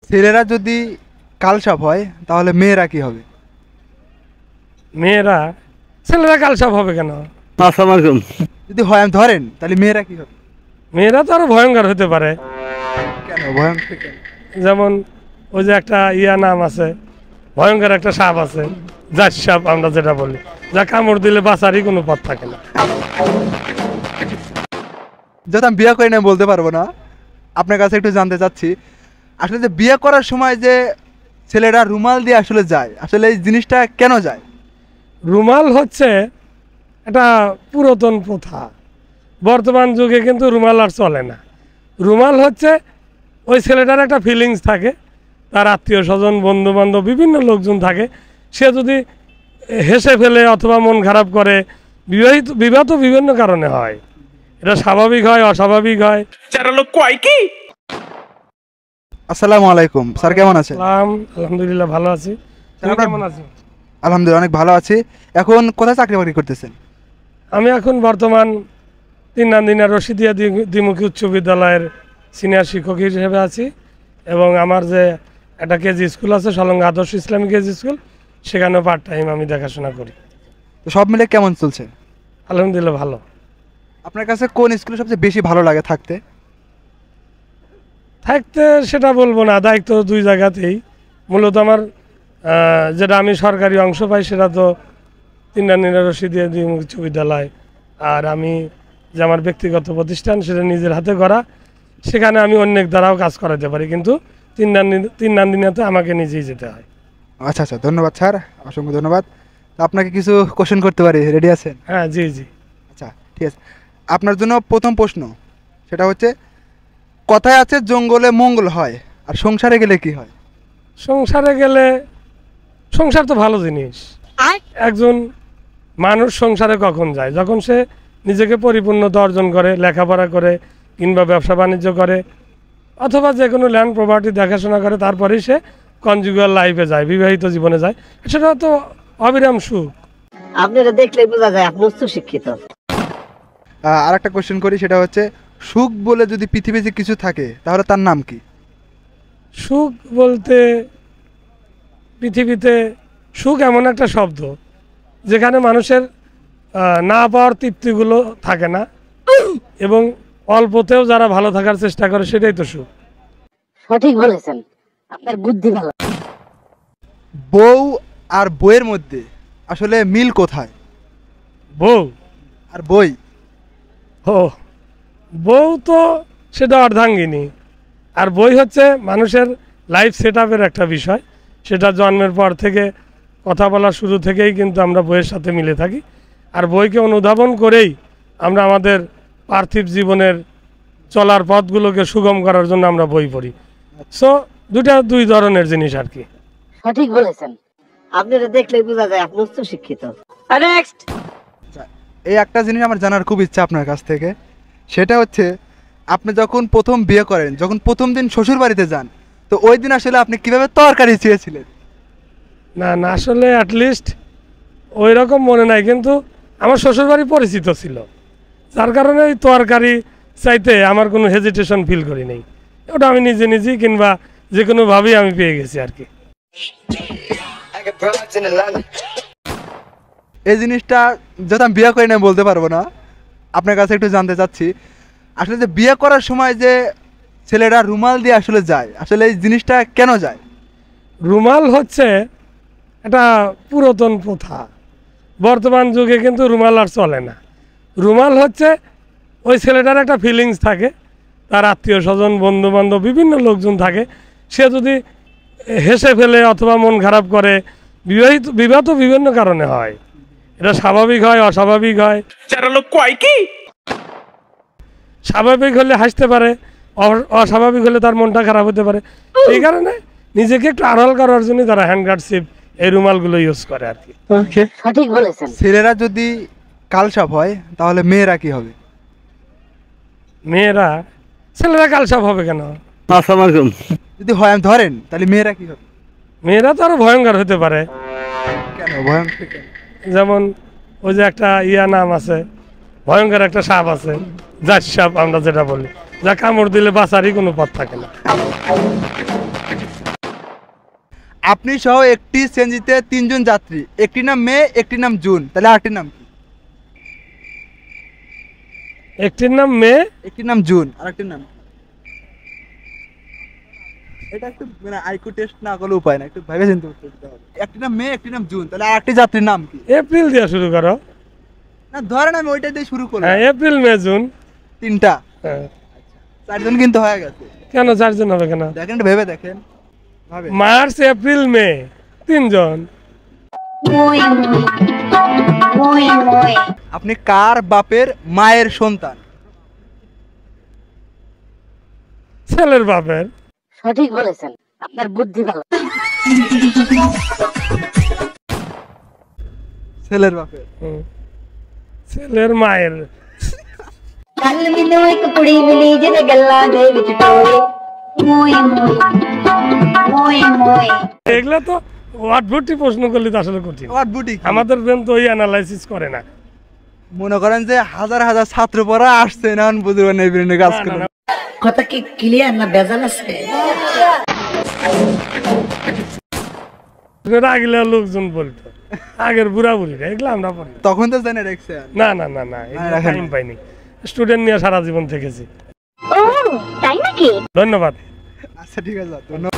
ছেলেরা যদি কালসাপ হয় তাহলে মেয়েরা কি হবে? মেয়েরা ছেলেরা কালসাপ হবে কেন? যদি হয় আমি ধরেন তাহলে মেয়েরা কি হবে? মেয়েরা তো আরো ভয়ঙ্কর হতে পারে। কেন ভয়ঙ্কর কেন? যেমন ওই যে একটা নাম আছে, ভয়ঙ্কর একটা সাপ আছে, জাত সাপ আমরা যেটা বলি, যা কামড় দিলে বাঁচারই কোনো পথ থাকে না। যেহেতু আমি বিয়ে করি না বলতে পারবো না, আপনার কাছে একটু জানতে চাচ্ছি, আসলে যে বিয়ে করার সময় যে ছেলেরা রুমাল দিয়ে আসলে যায়, আসলে এই জিনিসটা কেন যায়? রুমাল হচ্ছে একটা পুরাতন প্রথা, বর্তমান যুগে কিন্তু রুমাল আর চলে না। রুমাল হচ্ছে ওই ছেলেটার একটা ফিলিংস থাকে, তার আত্মীয় স্বজন বন্ধু বান্ধব বিভিন্ন লোকজন থাকে, সে যদি হেসে ফেলে অথবা মন খারাপ করে, বিবাহ তো বিভিন্ন কারণে হয়, এটা স্বাভাবিক হয় অস্বাভাবিক হয়। আসসালামু আলাইকুম স্যার, কেমন আছেন? আলহামদুলিল্লাহ ভালো আছি। তুমি কেমন আছো? আলহামদুলিল্লাহ অনেক ভালো আছি। এখন কোথায় চাকরি বাকরি করতেছেন? আমি এখন বর্তমান তিননান্দিনা রশিদিয়া দ্বিমুখী উচ্চ বিদ্যালয়ের সিনিয়র শিক্ষক হিসেবে আছি, এবং আমার যে একটা কেজি স্কুল আছে সলঙ্গ আদর্শ ইসলামিক কেজি স্কুল, সেখানেও পার্ট টাইম আমি দেখাশোনা করি। তো সব মিলে কেমন চলছে? আলহামদুলিল্লাহ ভালো। আপনার কাছে কোন স্কুলে সবচেয়ে বেশি ভালো লাগে থাকতে? থাকতে সেটা বলবো না, দায়িত্ব দুই জায়গাতেই। মূলত আমার যেটা আমি সরকারি অংশ পাই সেটা তো তিননান্দিনা রশিদিয়া দ্বিমুখী উচ্চ বিদ্যালয়, আর আমি যে আমার ব্যক্তিগত প্রতিষ্ঠান সেটা নিজের হাতে করা, সেখানে আমি অন্যের দ্বারাও কাজ করাতে পারি, কিন্তু তিননান্দিনাতে আমাকে নিজেই যেতে হয়। আচ্ছা আচ্ছা, ধন্যবাদ স্যার, অসংখ্য ধন্যবাদ। তো আপনাকে কিছু কোশ্চেন করতে পারি, রেডি আছেন? হ্যাঁ জি জি। আচ্ছা ঠিক আছে, আপনার জন্য প্রথম প্রশ্ন সেটা হচ্ছে, কথায় আছে জঙ্গলে মঙ্গল হয়, আর সংসারে গেলে কি হয়? সংসারে গেলে, সংসার তো ভালো জিনিস। একজন মানুষ সংসারে কখন যায়? যখন সে নিজেকে পরিপূর্ণতা অর্জন করে, লেখাপড়া করে, কিংবা ব্যবসা বাণিজ্য করে, অথবা যে কোনো ল্যান্ড প্রপার্টি দেখাশোনা করে, তারপরেই সে কনজুগাল লাইফে যায়, বিবাহিত জীবনে যায়। সেটা তো অবিরাম সুখ। আপনারা দেখলে বোঝা যায় আপনি উচ্চ শিক্ষিত। আর একটা কোশ্চেন করি, সেটা হচ্ছে, সুখ বলে যদি পৃথিবীতে কিছু থাকে তাহলে তার নাম কি? সুখ বলতে পৃথিবীতে সুখ এমন একটা শব্দ যেখানে মানুষের না পাওয়ার তৃপ্তিগুলো থাকে না, এবং অল্পতেও যারা ভালো থাকার চেষ্টা করে, সেটাই তো সুখ। সঠিক বলেছেন, আপনার বুদ্ধি ভালো। বউ আর বইয়ের মধ্যে আসলে মিল কোথায়? বউ আর বই? ও, বউ তো সেটা অর্ধাঙ্গিনী, আর বই হচ্ছে মানুষের লাইফ সেট আপের একটা বিষয়। সেটা জন্মের পর থেকে, কথা বলার শুরু থেকেই কিন্তু আমরা বইয়ের সাথে মিলে থাকি, আর বইকে অনুধাবন করেই আমরা আমাদের পার্থিব জীবনের চলার পথগুলোকে সুগম করার জন্য আমরা বই পড়ি। সো দুই ধরনের জিনিস আর কি। সঠিক বলেছেন, আপনারা দেখলে বোঝা যায় আপনি উচ্চ শিক্ষিত। নেক্সট। এই একটা জিনিস আমার জানার খুব ইচ্ছা আপনার কাছ থেকে, সেটা হচ্ছে, আপনি যখন প্রথম বিয়ে করেন, যখন প্রথম দিন শ্বশুর বাড়িতে যান, তো ওই দিন আসলে আপনি কিভাবে তরকারি চেয়েছিলেন? না না, আসলে অ্যাটলিস্ট ওই রকম মনে নাই, কিন্তু আমার শ্বশুরবাড়ি পরিচিত ছিল, যার কারণে ওই তরকারি চাইতে আমার কোনো হেজিটেশন ফিল করি নেই। ওটা আমি নিজে নিজেই কিংবা যে কোনোভাবেই আমি পেয়ে গেছি আর কি। এই জিনিসটা যেহেতু আমি বিয়ে করি না বলতে পারবো না, আপনার কাছে একটু জানতে চাচ্ছি, আসলে যে বিয়ে করার সময় যে ছেলেরা রুমাল দিয়ে আসলে যায়, আসলে এই জিনিসটা কেন যায়? রুমাল হচ্ছে একটা পুরাতন প্রথা, বর্তমান যুগে কিন্তু রুমাল আর চলে না। রুমাল হচ্ছে ওই ছেলেটার একটা ফিলিংস থাকে, তার আত্মীয় স্বজন বন্ধু বান্ধব বিভিন্ন লোকজন থাকে, সে যদি হেসে ফেলে অথবা মন খারাপ করে, বিবাহ তো বিভিন্ন কারণে হয়, এটা স্বাভাবিক হয় অস্বাভাবিক হয়। স্বাভাবিক হলে হাসতে পারে, অস্বাভাবিক হলে তার মনটা খারাপ হতে পারে। এই কারণে নিজেকে একটু আড়াল করার জন্য তারা হ্যান্ডকারশিপ, এই রুমালগুলো ইউজ করে আর কি। সঠিক বলেছেন। ছেলেরা যদি কালসাপ হয় তাহলে মেয়েরা কি হবে? ছেলেরা কালসাপ হবে কেন? যদি হয় আমি ধরেন তাহলে মেয়েরা কি হবে? মেয়েরা তো আরো ভয়ঙ্কর হতে পারে। কেন ভয়ঙ্কর কেন? যেমন ওই যে একটা নাম আছে, ভয়ঙ্কর একটা সাপ আছে, জাত সাপ আমরা যেটা বলি, যা কামড় দিলে বাঁচারই কোনো পথ থাকে না। আপনি সহ একটি সিএনজিতে 3 জন যাত্রী, একটি নাম মে, একটি নাম জুন, তাহলে আরেকটির নাম কি? একটির নাম মেয়ে, একটি নাম জুন, আরেকটির নাম কি? এটা একটু মানে আইকিউ টেস্ট না করলে উপায় না, একটু ভেবে চিন্তে উত্তর দিতে হবে। একটি নাম মে, একটি নাম জুন, তাহলে আরেকটি যাত্রীর নাম কি? এপ্রিল দিয়ে শুরু করো। না ধরেন আমি ওইটা দিয়ে শুরু করলাম। হ্যাঁ, এপ্রিল মে জুন। 3টা, হ্যাঁ। 4 জন কিন্তু হয়ে গেছে। কেন 4 জন হবে কেন? দেখেন একটু ভেবে দেখেন, ভাবে। মার্চ এপ্রিল মে 3 জন। আপনি কার বাপের মায়ের সন্তান? ছেলের বাপের। সঠিক বলেছেন, আপনার বুদ্ধি ভালো। ছেলের বাপের। হুম। ছেলের মায়ের। ਕੱਲ ਮੈਨੂੰ ਇੱਕ ਕੁੜੀ ਮਿਲੀ ਜਿਹਦੇ ਗੱਲਾਂ ਦੇ ਵਿੱਚ ਟੋਏ ਮੋਏ ਮੋਏ ਮੋਏ ਮੋਏ এগুলা তো অদ্ভুত প্রশ্ন করলে তো আসলে কঠিন। হোয়াট বুটি? আমাদের ব্রেন তো ওই অ্যানালাইসিস করে না। মনে করেন যে হাজার হাজার ছাত্র পড়া আসছে না বুঝবেন না ব্রেনে কাজ না, করে। না, কথা কি ক্লিয়ার না ভেজাল আছে? না, আগের লোকজন বলতো, আগের বুড়া বুড়িরা, এগুলো আমরা পড়ি না। তখন তো জেনে রাখছেন। না না না না, এগুলো রাখেন। টাইম পাইনি। স্টুডেন্ট নিয়ে সারা জীবন থেকেছি। ও তাই নাকি? ধন্যবাদ। আচ্ছা ঠিক আছে, ধন্যবাদ।